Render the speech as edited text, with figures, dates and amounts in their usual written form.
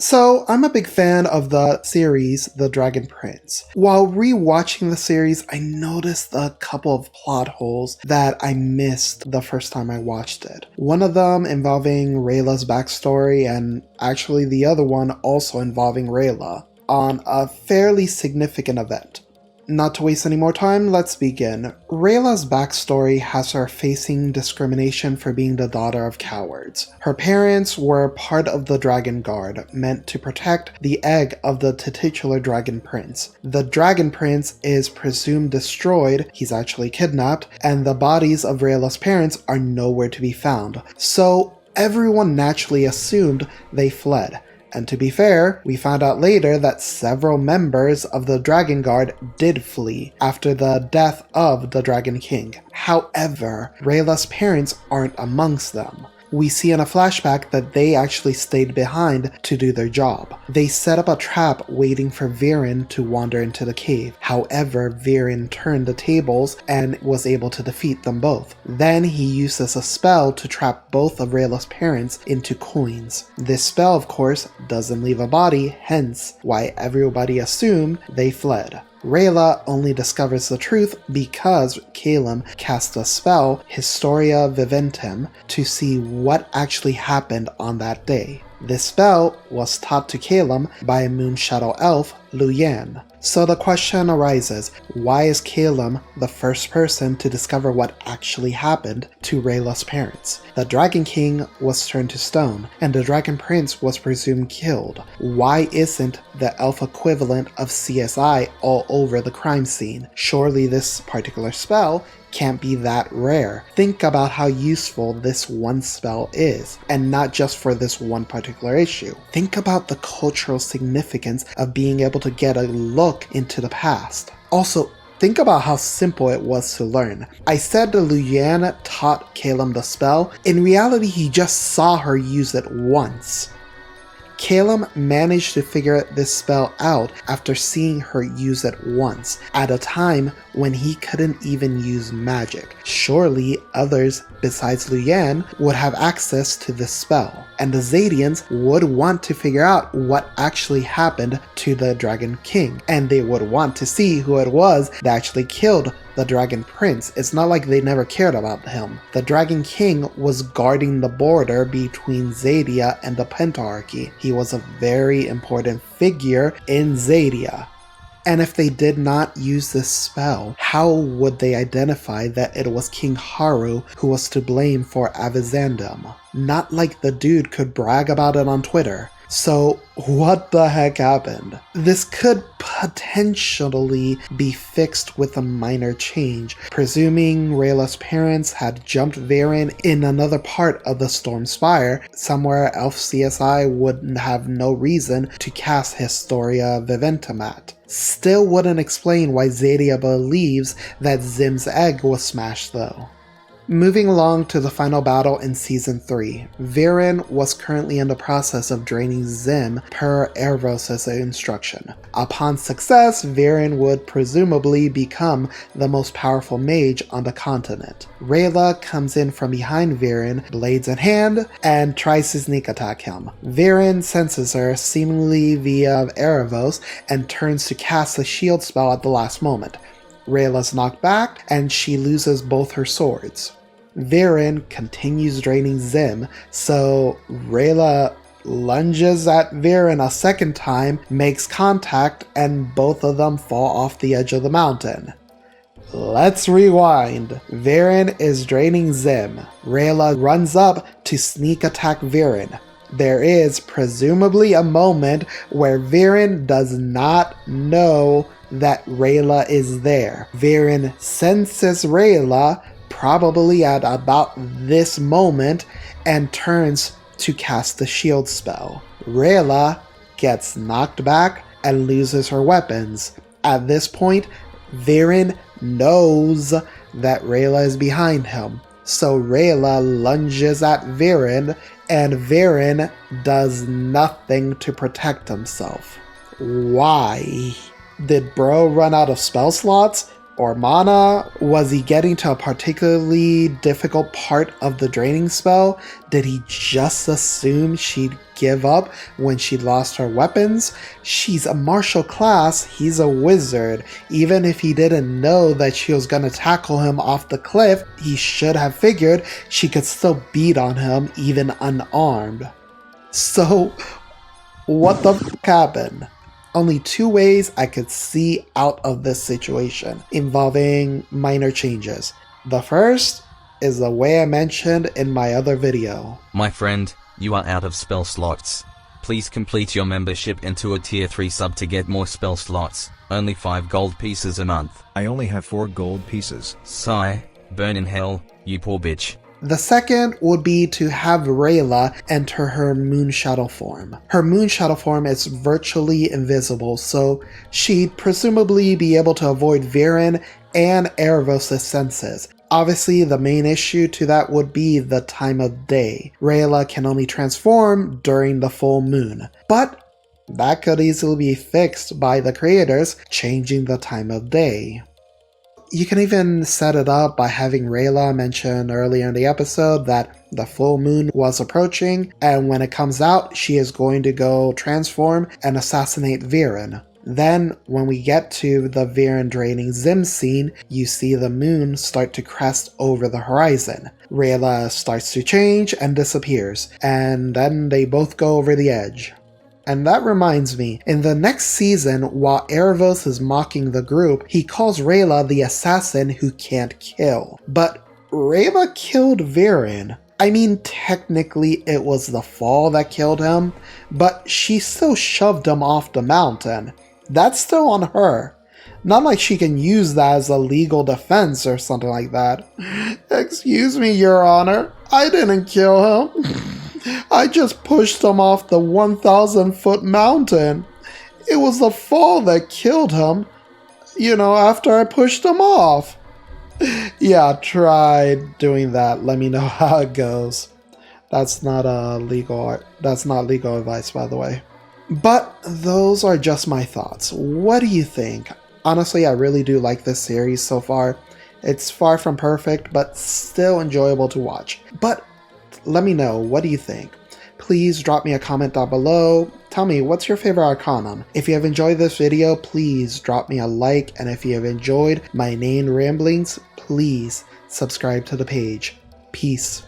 So, I'm a big fan of the series The Dragon Prince. While rewatching the series, I noticed a couple of plot holes that I missed the first time I watched it. One of them involving Rayla's backstory, and actually the other one also involving Rayla on a fairly significant event. Not to waste any more time, let's begin. Rayla's backstory has her facing discrimination for being the daughter of cowards. Her parents were part of the Dragon Guard, meant to protect the egg of the titular Dragon Prince. The Dragon Prince is presumed destroyed, he's actually kidnapped, and the bodies of Rayla's parents are nowhere to be found. So everyone naturally assumed they fled. And to be fair, we found out later that several members of the Dragon Guard did flee after the death of the Dragon King. However, Rayla's parents aren't amongst them. We see in a flashback that they actually stayed behind to do their job. They set up a trap waiting for Viren to wander into the cave. However, Viren turned the tables and was able to defeat them both. Then he uses a spell to trap both of Rayla's parents into coins. This spell, of course, doesn't leave a body, hence why everybody assumed they fled. Rayla only discovers the truth because Calum cast a spell, Historia Viventem, to see what actually happened on that day. This spell was taught to Calum by a moon shadow elf, Luyan. So the question arises, why is Calum the first person to discover what actually happened to Rayla's parents? The Dragon King was turned to stone, and the Dragon Prince was presumed killed. Why isn't the elf equivalent of CSI all over the crime scene? Surely this particular spell can't be that rare. Think about how useful this one spell is, and not just for this one particular issue. Think about the cultural significance of being able to get a look into the past. Also, think about how simple it was to learn. I said the Luyan taught Calum the spell. In reality, he just saw her use it once. Calum managed to figure this spell out after seeing her use it once, at a time when he couldn't even use magic. Surely others besides Luyan would have access to this spell, and the Zadians would want to figure out what actually happened to the Dragon King, and they would want to see who it was that actually killed the Dragon Prince. It's not like they never cared about him. The Dragon King was guarding the border between Zadia and the Pentarchy. He was a very important figure in Zadia. And if they did not use this spell, how would they identify that it was King Haru who was to blame for Avizandum? Not like the dude could brag about it on Twitter. So what the heck happened? This could potentially be fixed with a minor change, presuming Rayla's parents had jumped Viren in another part of the Storm Spire, somewhere Elf CSI would have no reason to cast Historia Viventem at. Still wouldn't explain why Zadia believes that Zim's egg was smashed though. Moving along to the final battle in Season 3, Viren was currently in the process of draining Zim per Erebos' instruction. Upon success, Viren would presumably become the most powerful mage on the continent. Rayla comes in from behind Viren, blades in hand, and tries to sneak attack him. Viren senses her, seemingly via Erebos, and turns to cast a shield spell at the last moment. Rayla's knocked back, and she loses both her swords. Viren continues draining Zim, so Rayla lunges at Viren a second time, makes contact, and both of them fall off the edge of the mountain. Let's rewind. Viren is draining Zim. Rayla runs up to sneak attack Viren. There is presumably a moment where Viren does not know that Rayla is there. Viren senses Rayla, probably at about this moment, and turns to cast the shield spell. Rayla gets knocked back and loses her weapons. At this point, Viren knows that Rayla is behind him. So Rayla lunges at Viren, and Viren does nothing to protect himself. Why? Did bro run out of spell slots? or mana? Was he getting to a particularly difficult part of the draining spell? Did he just assume she'd give up when she lost her weapons? She's a martial class, he's a wizard. Even if he didn't know that she was gonna tackle him off the cliff, he should have figured she could still beat on him even unarmed. So, what the f happened? Only two ways I could see out of this situation, involving minor changes. The first is the way I mentioned in my other video. My friend, you are out of spell slots. Please complete your membership into a tier 3 sub to get more spell slots. Only 5 gold pieces a month. I only have 4 gold pieces. Sigh, burn in hell, you poor bitch. The second would be to have Rayla enter her moon shadow form. Her moon shadow form is virtually invisible, so she'd presumably be able to avoid Viren and Erebos' senses. Obviously, the main issue to that would be the time of day. Rayla can only transform during the full moon, but that could easily be fixed by the creators changing the time of day. You can even set it up by having Rayla mention earlier in the episode that the full moon was approaching, and when it comes out, she is going to go transform and assassinate Viren. Then, when we get to the Viren draining Zim scene, you see the moon start to crest over the horizon. Rayla starts to change and disappears, and then they both go over the edge. And that reminds me, in the next season, while Erebos is mocking the group, he calls Rayla the assassin who can't kill. But Rayla killed Viren. I mean, technically it was the fall that killed him, but she still shoved him off the mountain. That's still on her. Not like she can use that as a legal defense or something like that. Excuse me, Your Honor, I didn't kill him. I just pushed him off the 1,000-foot mountain. It was the fall that killed him, after I pushed him off. Yeah, try doing that. Let me know how it goes. That's not legal advice, by the way. But those are just my thoughts. What do you think? Honestly, I really do like this series so far. It's far from perfect, but still enjoyable to watch. But let me know, what do you think? Please drop me a comment down below. Tell me, what's your favorite Arcanum? If you have enjoyed this video, please drop me a like, and if you have enjoyed my inane ramblings, please subscribe to the page. Peace.